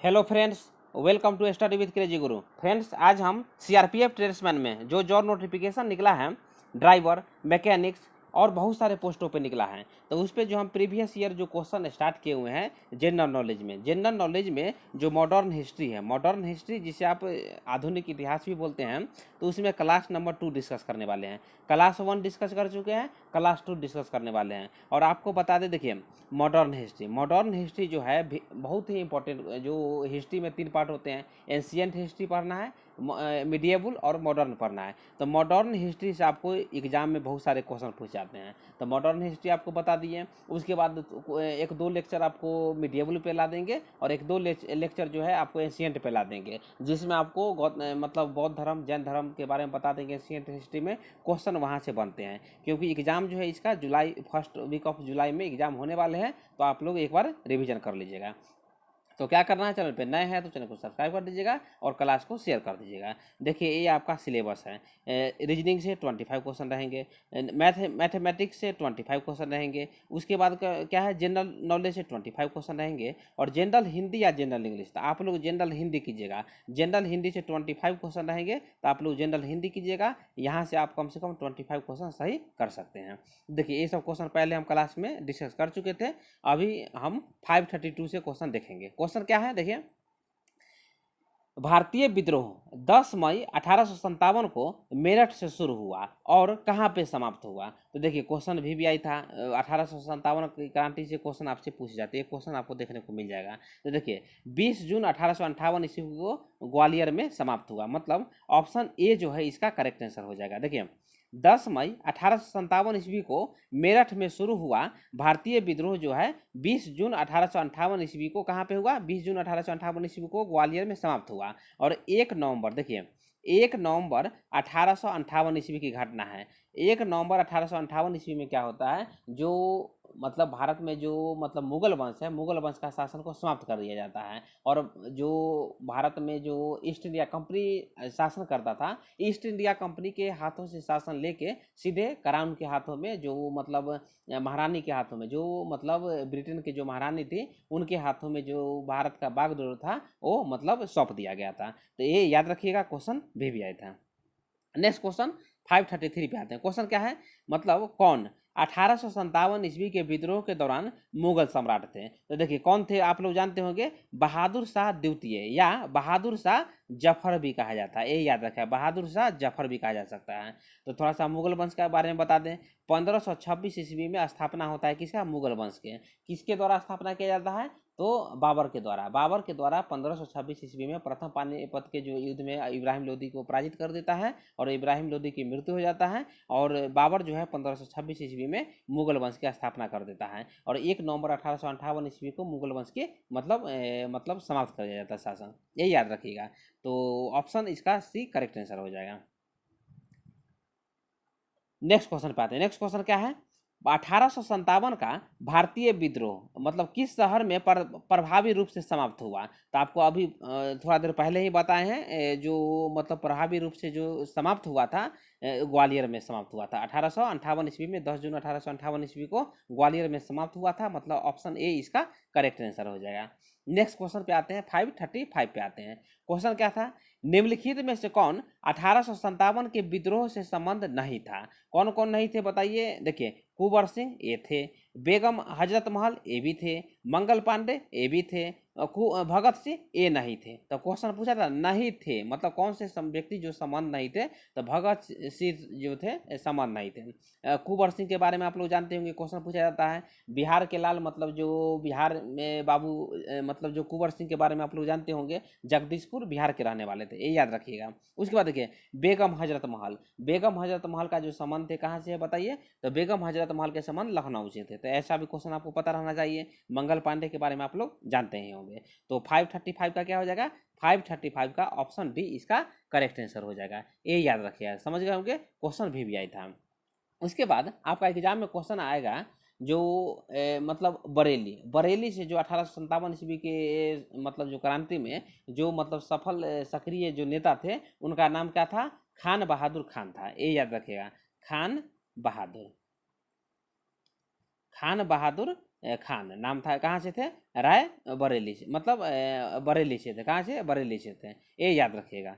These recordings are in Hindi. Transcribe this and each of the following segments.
Hello friends, welcome to study with crazy guru. Friends, आज हम सीआरपीएफ ट्रेड्समैन में जो जॉब नोटिफिकेशन निकला है, ड्राइवर, मैकेनिक्स और बहुत सारे पोस्टों पे निकला है, तो उस पर जो हम प्रीवियस ईयर जो क्वेश्चन स्टार्ट किए हुए हैं जनरल नॉलेज में जो मॉडर्न हिस्ट्री है, मॉडर्न हिस्ट्री जिसे आप आधुनिक इतिहास भी बोलते हैं, तो उसमें क्लास नंबर 2 डिस्कस करने वाले हैं। क्लास 1 डिस्कस कर चुके हैं, क्लास 2 डिस्कस करने वाले हैं। और आपको बता दें, देखिए मॉडर्न हिस्ट्री जो है बहुत ही इंपॉर्टेंट। जो हिस्ट्री में 3 पार्ट होते हैं, एंशियंट हिस्ट्री पढ़ना है, मिडिएबल और मॉडर्न पढ़ना है। तो मॉडर्न हिस्ट्री से आपको एग्जाम में बहुत सारे क्वेश्चन पूछ जाते हैं, तो मॉडर्न हिस्ट्री आपको बता दिए। उसके बाद 1-2 लेक्चर आपको मिडिएबल पे ला देंगे और 1-2 लेक्चर जो है आपको एंशियंट पे ला देंगे, जिसमें आपको मतलब बौद्ध धर्म, जैन धर्म के बारे में बता देंगे। एंशियंट हिस्ट्री में क्वेश्चन वहाँ से बनते हैं, क्योंकि एग्जाम जो है इसका फर्स्ट वीक ऑफ जुलाई में एग्जाम होने वाले हैं, तो आप लोग एक बार रिवीजन कर लीजिएगा। तो क्या करना है, चैनल पे नए हैं तो चैनल को सब्सक्राइब कर दीजिएगा और क्लास को शेयर कर दीजिएगा। देखिए, ये आपका सिलेबस है। रीजनिंग से 25 क्वेश्चन रहेंगे, मैथमेटिक्स से 25 क्वेश्चन रहेंगे। उसके बाद क्या है, जनरल नॉलेज से 25 क्वेश्चन रहेंगे, और जनरल हिंदी या जनरल इंग्लिश, तो आप लोग जनरल हिंदी कीजिएगा। जनरल हिंदी से 25 क्वेश्चन रहेंगे, तो आप लोग जनरल हिंदी कीजिएगा। यहाँ से आप कम से कम 25 क्वेश्चन सही कर सकते हैं। देखिए, ये सब क्वेश्चन पहले हम क्लास में डिस्कस कर चुके थे। अभी हम 532 से क्वेश्चन देखेंगे। क्वेश्चन क्या है, देखिए, भारतीय विद्रोह 10 मई 1857 को मेरठ से शुरू हुआ और कहाँ पे समाप्त हुआ। तो देखिए, क्वेश्चन भी आई था 1857 की क्रांति से क्वेश्चन आपसे पूछ जाते हैं, क्वेश्चन आपको देखने को मिल जाएगा। तो देखिए, 20 जून 1858 ईस्वी को ग्वालियर में समाप्त हुआ, मतलब ऑप्शन ए जो है इसका करेक्ट आंसर हो जाएगा। देखिए, 10 मई 1857 ईस्वी को मेरठ में शुरू हुआ भारतीय विद्रोह जो है 20 जून 1858 ईस्वी को कहाँ पे हुआ, 20 जून 1858 ईस्वी को ग्वालियर में समाप्त हुआ। और 1 नवंबर, देखिए 1 नवंबर 1858 ईस्वी की घटना है। 1 नवंबर 1858 ईस्वी में क्या होता है, जो मतलब भारत में जो मतलब मुगल वंश है, मुगल वंश का शासन को समाप्त कर दिया जाता है। और जो भारत में जो ईस्ट इंडिया कंपनी शासन करता था, ईस्ट इंडिया कंपनी के हाथों से शासन लेके सीधे क्राउन के हाथों में, जो मतलब महारानी के हाथों में, जो मतलब ब्रिटेन के जो महारानी थी, उनके हाथों में जो भारत का बागडोर था, वो मतलब सौंप दिया गया था। तो ये याद रखिएगा, क्वेश्चन भी आया था। नेक्स्ट क्वेश्चन 533 पे आते हैं। क्वेश्चन क्या है, मतलब कौन 1857 ईस्वी के विद्रोह के दौरान मुगल सम्राट थे। तो देखिए, कौन थे, आप लोग जानते होंगे, बहादुर शाह द्वितीय या बहादुर शाह जफर भी कहा जाता है। ये याद रखें, बहादुर शाह जफर भी कहा जा सकता है। तो थोड़ा सा मुगल वंश के बारे में बता दें। 1526 ईस्वी में स्थापना होता है किसका, मुगल वंश के। किसके द्वारा स्थापना किया जाता है, तो बाबर के द्वारा 1526 ईस्वी में प्रथम पानीपत के जो युद्ध में इब्राहिम लोदी को पराजित कर देता है और इब्राहिम लोदी की मृत्यु हो जाता है। और बाबर जो है 1526 ईस्वी में मुगल वंश की स्थापना कर देता है, और 1 नवंबर 1858 ईस्वी को मुगल वंश के मतलब समाप्त कर दिया जाता है शासन। यही याद रखिएगा। तो ऑप्शन इसका सी करेक्ट आंसर हो जाएगा। नेक्स्ट क्वेश्चन पे आते हैं। नेक्स्ट क्वेश्चन क्या है, 1857 का भारतीय विद्रोह मतलब किस शहर में प्रभावी रूप से समाप्त हुआ। तो आपको अभी थोड़ा देर पहले ही बताए हैं, जो मतलब प्रभावी रूप से जो समाप्त हुआ था, ग्वालियर में समाप्त हुआ था 1858 ईस्वी में। 10 जून 1858 ईस्वी को ग्वालियर में समाप्त हुआ था, मतलब ऑप्शन ए इसका करेक्ट आंसर हो जाएगा। नेक्स्ट क्वेश्चन पे आते हैं, 535 पे आते हैं। क्वेश्चन क्या था, निम्नलिखित में से कौन 1857 के विद्रोह से संबंध नहीं था। कौन कौन नहीं थे बताइए। देखिए, कुंवर सिंह ये थे, बेगम हजरत महल ये भी थे, मंगल पांडे ये भी थे, भगत सिंह ये नहीं थे। तो क्वेश्चन पूछा था नहीं थे, मतलब कौन से व्यक्ति जो संबंध नहीं थे, तो भगत सिंह जो थे संबंध नहीं थे। कुंवर सिंह के बारे में आप लोग जानते होंगे, क्वेश्चन पूछा जाता है। बिहार के लाल, मतलब जो बिहार में बाबू, मतलब जो कुंवर सिंह के बारे में आप लोग जानते होंगे, जगदीशपुर बिहार के रहने वाले थे, ये याद रखिएगा। उसके बाद देखिए, बेगम हजरत महल का जो संबंध थे कहाँ से है बताइए, तो बेगम हजरत महल के संबंध लखनऊ से थे। तो ऐसा भी क्वेश्चन आपको पता रहना चाहिए। मंगल पांडे के बारे में आप लोग जानते ही होंगे। तो 535 का क्या हो जाएगा, 535 का ऑप्शन डी इसका करेक्ट आंसर हो जाएगा। ये याद रखिएगा, समझ गए होंगे, क्वेश्चन भी आया था। उसके बाद आपका एग्जाम में क्वेश्चन आएगा, जो मतलब बरेली से जो 1857 ईस्वी के मतलब जो क्रांति में जो मतलब सफल सक्रिय जो नेता थे, उनका नाम क्या था, खान बहादुर खान था। ये याद रखिएगा, खान बहादुर खान नाम था। कहाँ से थे? राय बरेली से, मतलब बरेली से थे। कहाँ से? बरेली से थे, ये याद रखिएगा।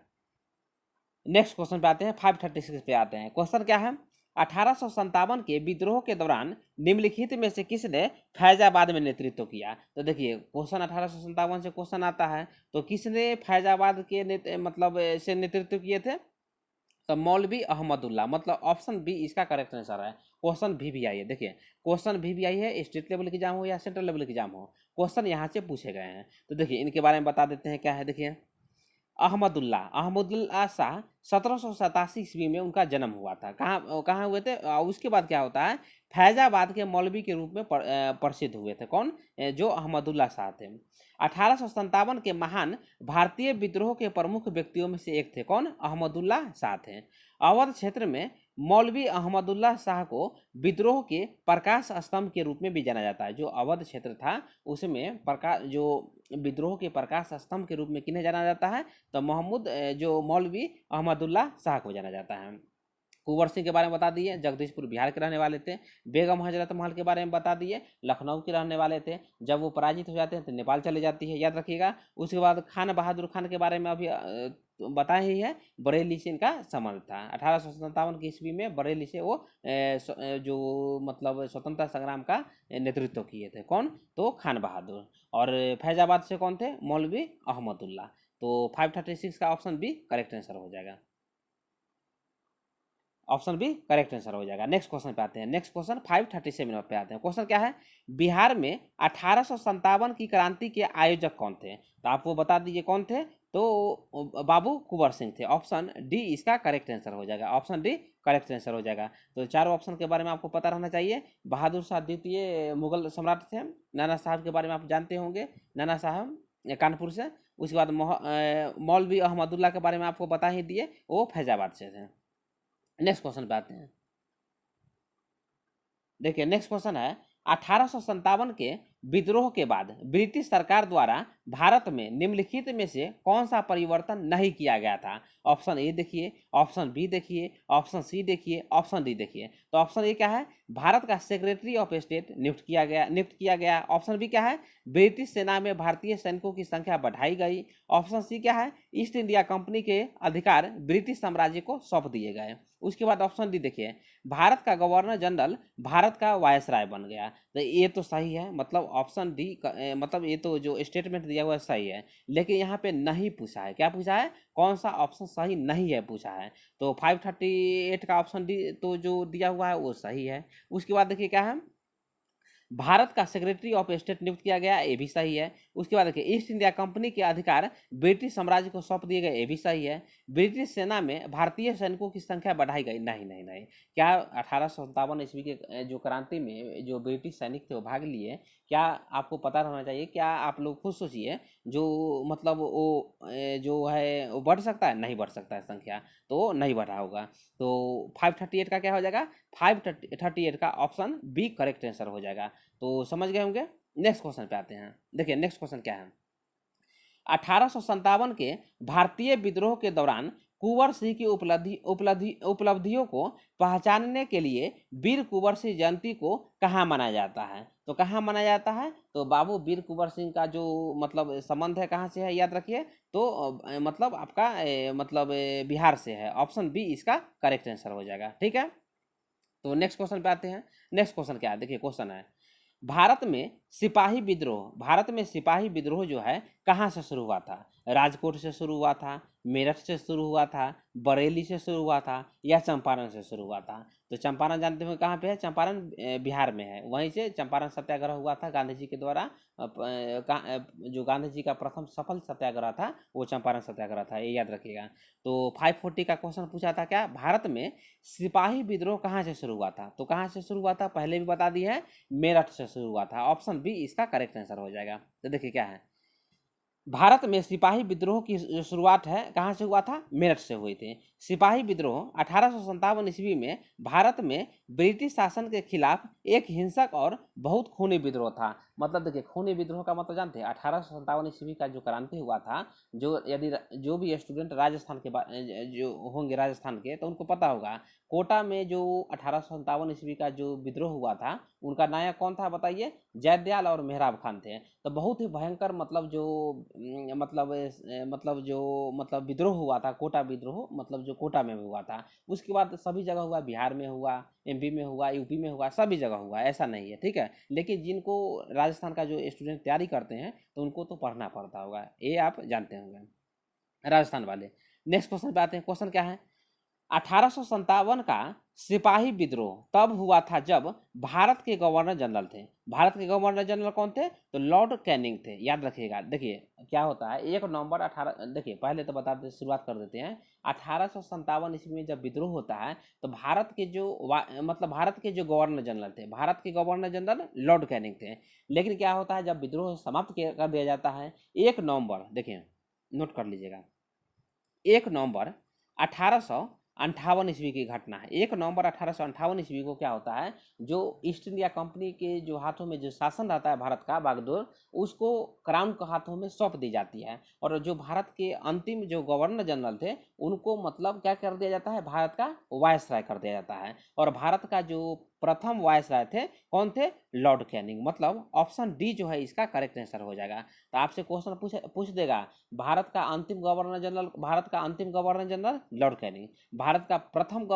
नेक्स्ट क्वेश्चन पे आते हैं, 536 पे आते हैं। क्वेश्चन क्या है? 1857 के विद्रोह के दौरान निम्नलिखित में से किसने फैजाबाद में नेतृत्व किया? तो देखिए क्वेश्चन 1857 से क्वेश्चन आता है, तो किसने फैजाबाद के मतलब से नेतृत्व किए थे? तो मौलवी अहमदुल्ला, मतलब ऑप्शन बी इसका करेक्ट आंसर है। क्वेश्चन भी आई है, देखिए क्वेश्चन भी आई है, स्टेट लेवल की एग्जाम हो या सेंट्रल लेवल की एग्जाम हो, क्वेश्चन यहाँ से पूछे गए हैं। तो देखिए इनके बारे में बता देते हैं क्या है। देखिए अहमदुल्ला शाह 1787 ईस्वी में उनका जन्म हुआ था। कहाँ कहाँ हुए थे? उसके बाद क्या होता है, फैजाबाद के मौलवी के रूप में प्रसिद्ध हुए थे। कौन? जो अहमदुल्ला शाह थे। 1857 के महान भारतीय विद्रोह के प्रमुख व्यक्तियों में से एक थे। कौन? अहमदुल्ला शाह थे। अवध क्षेत्र में मौलवी अहमदुल्ला शाह को विद्रोह के प्रकाश स्तंभ के रूप में भी जाना जाता है। जो अवध क्षेत्र था उसमें प्रकाश, जो विद्रोह के प्रकाश स्तंभ के रूप में किन्हें जाना जाता है? तो जो मौलवी अहमदुल्ला शाह को जाना जाता है। कुंवर सिंह के बारे में बता दिए, जगदीशपुर बिहार के रहने वाले थे। बेगम हजरत महल के बारे में बता दिए, लखनऊ के रहने वाले थे। जब वो पराजित हो जाते हैं तो नेपाल चले जाती है, याद रखिएगा। उसके बाद खान बहादुर खान के बारे में अभी बताया ही है, बरेली से इनका संबंध था। 1857 की ईस्वी में बरेली से वो जो मतलब स्वतंत्रता संग्राम का नेतृत्व किए थे। कौन? तो खान बहादुर। और फैजाबाद से कौन थे? मौलवी अहमदुल्ला। तो 536 का ऑप्शन बी करेक्ट आंसर हो जाएगा। ऑप्शन बी करेक्ट आंसर हो जाएगा। नेक्स्ट क्वेश्चन पे आते हैं। नेक्स्ट क्वेश्चन 537 पे आते हैं। क्वेश्चन क्या है? बिहार में 1857 की क्रांति के आयोजक कौन थे? तो आपको बता दीजिए कौन थे। तो बाबू कुंवर सिंह थे। ऑप्शन डी इसका करेक्ट आंसर हो जाएगा। ऑप्शन डी करेक्ट आंसर हो जाएगा। तो चारों ऑप्शन के बारे में आपको पता रहना चाहिए। बहादुर शाह द्वितीय मुगल सम्राट थे। नाना साहब के बारे में आप जानते होंगे, नाना साहब कानपुर से। उसके बाद मौलवी अहमदुल्ला के बारे में आपको बता ही दिए, वो फैजाबाद से थे। नेक्स्ट क्वेश्चन पे आते हैं। देखिए नेक्स्ट क्वेश्चन है, 1857 के विद्रोह के बाद ब्रिटिश सरकार द्वारा भारत में निम्नलिखित में से कौन सा परिवर्तन नहीं किया गया था? ऑप्शन ए देखिए, ऑप्शन बी देखिए, ऑप्शन सी देखिए, ऑप्शन डी देखिए। तो ऑप्शन ए क्या है? भारत का सेक्रेटरी ऑफ स्टेट नियुक्त किया गया। ऑप्शन बी क्या है? ब्रिटिश सेना में भारतीय सैनिकों की संख्या बढ़ाई गई। ऑप्शन सी क्या है? ईस्ट इंडिया कंपनी के अधिकार ब्रिटिश साम्राज्य को सौंप दिए गए। उसके बाद ऑप्शन डी देखिए, भारत का गवर्नर जनरल भारत का वायसराय बन गया। तो ये तो सही है, मतलब ऑप्शन डी मतलब ये तो जो स्टेटमेंट दिया हुआ है सही है। लेकिन यहाँ पे नहीं पूछा है, क्या पूछा है? कौन सा ऑप्शन सही नहीं है पूछा है। तो 538 का ऑप्शन डी तो जो दिया हुआ है वो सही है। उसके बाद देखिए क्या है, भारत का सेक्रेटरी ऑफ स्टेट नियुक्त किया गया, ये भी सही है। उसके बाद देखिए ईस्ट इंडिया कंपनी के अधिकार ब्रिटिश साम्राज्य को सौंप दिए गए, ये भी सही है। ब्रिटिश सेना में भारतीय सैनिकों की संख्या बढ़ाई गई, नहीं नहीं नहीं। क्या 1857 ईस्वी के जो क्रांति में जो ब्रिटिश सैनिक थे वो भाग लिए? क्या आपको पता रहना चाहिए। क्या आप लोग खुद सोचिए, जो मतलब वो जो है वो बढ़ सकता है? नहीं बढ़ सकता है संख्या, तो नहीं बढ़ा होगा। तो 538 का क्या हो जाएगा? 538 का ऑप्शन बी करेक्ट आंसर हो जाएगा। तो समझ गए होंगे। नेक्स्ट क्वेश्चन पे आते हैं। देखिए नेक्स्ट क्वेश्चन क्या है, 1857 के भारतीय विद्रोह के दौरान कुंवर सिंह की उपलब्धियों को पहचानने के लिए वीर कुंवर सिंह जयंती को कहाँ मनाया जाता है? तो कहाँ मनाया जाता है? तो बाबू वीर कुंवर सिंह का जो मतलब संबंध है कहाँ से है, याद रखिए। तो मतलब आपका मतलब बिहार से है। ऑप्शन बी इसका करेक्ट आंसर हो जाएगा। ठीक है, तो नेक्स्ट क्वेश्चन पे आते हैं। नेक्स्ट क्वेश्चन क्या है? देखिए क्वेश्चन है, भारत में सिपाही विद्रोह जो है कहाँ से शुरू हुआ था? राजकोट से शुरू हुआ था, मेरठ से शुरू हुआ था, बरेली से शुरू हुआ था, या चंपारण से शुरू हुआ था? तो चंपारण जानते हो कहाँ पे है? चंपारण बिहार में है। वहीं से चंपारण सत्याग्रह हुआ था गांधी जी के द्वारा। जो गांधी जी का प्रथम सफल सत्याग्रह था वो चंपारण सत्याग्रह था, ये याद रखिएगा। तो 540 का क्वेश्चन पूछा था क्या, भारत में सिपाही विद्रोह कहाँ से शुरू हुआ था? तो कहाँ से शुरू हुआ था पहले भी बता दिया है, मेरठ से शुरू हुआ था। ऑप्शन बी इसका करेक्ट आंसर हो जाएगा। तो देखिए क्या है, भारत में सिपाही विद्रोह की जो शुरुआत है कहाँ से हुआ था? मेरठ से हुई थी। सिपाही विद्रोह 1857 ईस्वी में भारत में ब्रिटिश शासन के खिलाफ एक हिंसक और बहुत खूनी विद्रोह था। मतलब देखिए खूनी विद्रोह का मतलब जानते हैं, 1857 ईस्वी का जो क्रांति हुआ था, जो यदि जो भी स्टूडेंट राजस्थान के जो होंगे राजस्थान के, तो उनको पता होगा कोटा में जो 1857 ईस्वी का जो विद्रोह हुआ था, उनका नायक कौन था बताइए? जयदयाल और मेहराब खान थे। तो बहुत ही भयंकर मतलब जो मतलब विद्रोह हुआ था, कोटा विद्रोह मतलब जो कोटा में हुआ था। उसके बाद सभी जगह हुआ, बिहार में हुआ, एमपी में हुआ, यूपी में हुआ, सभी जगह हुआ, ऐसा नहीं है, ठीक है। लेकिन जिनको राजस्थान का जो स्टूडेंट तैयारी करते हैं तो उनको तो पढ़ना पड़ता होगा, ये आप जानते होंगे राजस्थान वाले। नेक्स्ट क्वेश्चन पे आते हैं। क्वेश्चन क्या है? 1857 का सिपाही विद्रोह तब हुआ था जब भारत के गवर्नर जनरल थे। भारत के गवर्नर जनरल कौन थे? तो लॉर्ड कैनिंग थे, याद रखिएगा। देखिए क्या होता है, 1 नवंबर 18, देखिए पहले तो बताते शुरुआत कर देते हैं। 1857 ईस्वी में जब विद्रोह होता है तो भारत के जो मतलब भारत के जो गवर्नर जनरल थे, भारत के गवर्नर जनरल लॉर्ड कैनिंग थे। लेकिन क्या होता है, जब विद्रोह समाप्त कर दिया जाता है 1 नवंबर, देखिए नोट कर लीजिएगा, 1 नवंबर 1858 ईस्वी की घटना है। 1 नवंबर 1858 ईस्वी को क्या होता है, जो ईस्ट इंडिया कंपनी के जो हाथों में जो शासन रहता है भारत का बागडोर, उसको क्राउन के हाथों में सौंप दी जाती है। और जो भारत के अंतिम जो गवर्नर जनरल थे उनको मतलब क्या कर दिया जाता है, भारत का वायसराय कर दिया जाता है। और भारत का जो प्रथम वायसराय थे कौन थे? Lord Canning. मतलब ऑप्शन डी जो है इसका करेक्ट आंसर हो जाएगा। तो आपसे क्वेश्चन पूछ देगा, भारत का अंतिम governor general Lord Canning, Bharat का प्रथम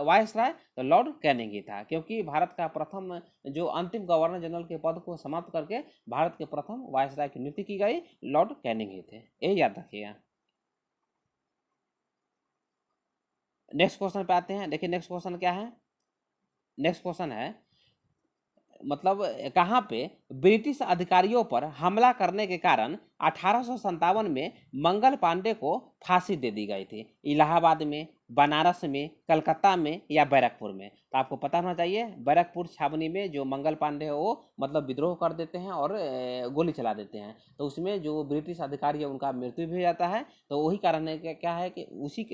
वायसराय तो लॉर्ड कैनिंग ही था, क्योंकि भारत का प्रथम जो अंतिम गवर्नर जनरल के पद को समाप्त करके भारत के प्रथम वायसराय की नियुक्ति की गई, लॉर्ड कैनिंग ही थे, यही याद रखिएगा। नेक्स्ट क्वेश्चन पे आते हैं। देखिए नेक्स्ट क्वेश्चन क्या है? नेक्स्ट क्वेश्चन है मतलब कहाँ पे ब्रिटिश अधिकारियों पर हमला करने के कारण 1857 में मंगल पांडे को फांसी दे दी गई थी? इलाहाबाद में, बनारस में, कलकत्ता में या बैरकपुर में? तो आपको पता होना चाहिए, बैरकपुर छावनी में जो मंगल पांडे है वो मतलब विद्रोह कर देते हैं और गोली चला देते हैं। तो उसमें जो ब्रिटिश अधिकारी है उनका मृत्यु भी हो जाता है। तो वही कारण है क्या है कि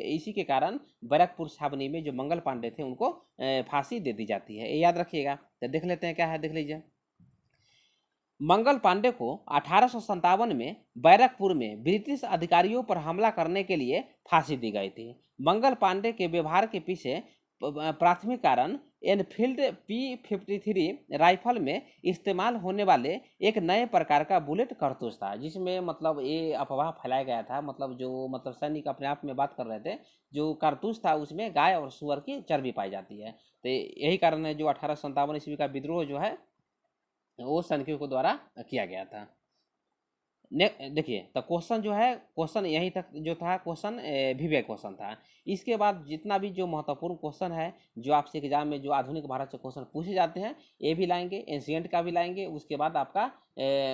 इसी के कारण बैरकपुर छावनी में जो मंगल पांडे थे उनको फांसी दे दी जाती है, ये याद रखिएगा। तो देख लेते हैं क्या है, देख लीजिए। मंगल पांडे को 1857 में बैरकपुर में ब्रिटिश अधिकारियों पर हमला करने के लिए फांसी दी गई थी। मंगल पांडे के व्यवहार के पीछे प्राथमिक कारण एनफील्ड P53 राइफल में इस्तेमाल होने वाले एक नए प्रकार का बुलेट कारतूस था, जिसमें मतलब ये अफवाह फैलाया गया था, मतलब जो मतलब सैनिक अपने आप में बात कर रहे थे, जो कारतूस था उसमें गाय और सुअर की चर्बी पाई जाती है। तो यही कारण है जो 1857 ईस्वी का विद्रोह जो है वो सैनिकों के द्वारा किया गया था। देखिए तो क्वेश्चन जो है, क्वेश्चन यहीं तक जो था, क्वेश्चन विवेक क्वेश्चन था। इसके बाद जितना भी जो महत्वपूर्ण क्वेश्चन है जो आपसे एग्जाम में जो आधुनिक भारत से क्वेश्चन पूछे जाते हैं, ये भी लाएंगे, एंशियंट का भी लाएंगे, उसके बाद आपका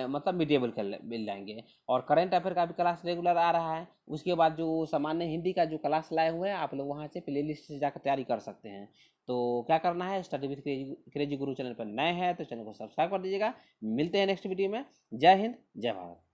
मतलब मिडिएबल का भी लाएंगे, और करंट अफेयर का भी क्लास रेगुलर आ रहा है। उसके बाद जो सामान्य हिंदी का जो क्लास लाए हुए हैं आप लोग वहाँ से प्ले लिस्ट से जाकर तैयारी कर सकते हैं। तो क्या करना है, study with crazy Guru channel पर नए हैं तो चैनल को सब्सक्राइब कर दीजिएगा। मिलते हैं नेक्स्ट वीडियो में। जय हिंद, जय भारत।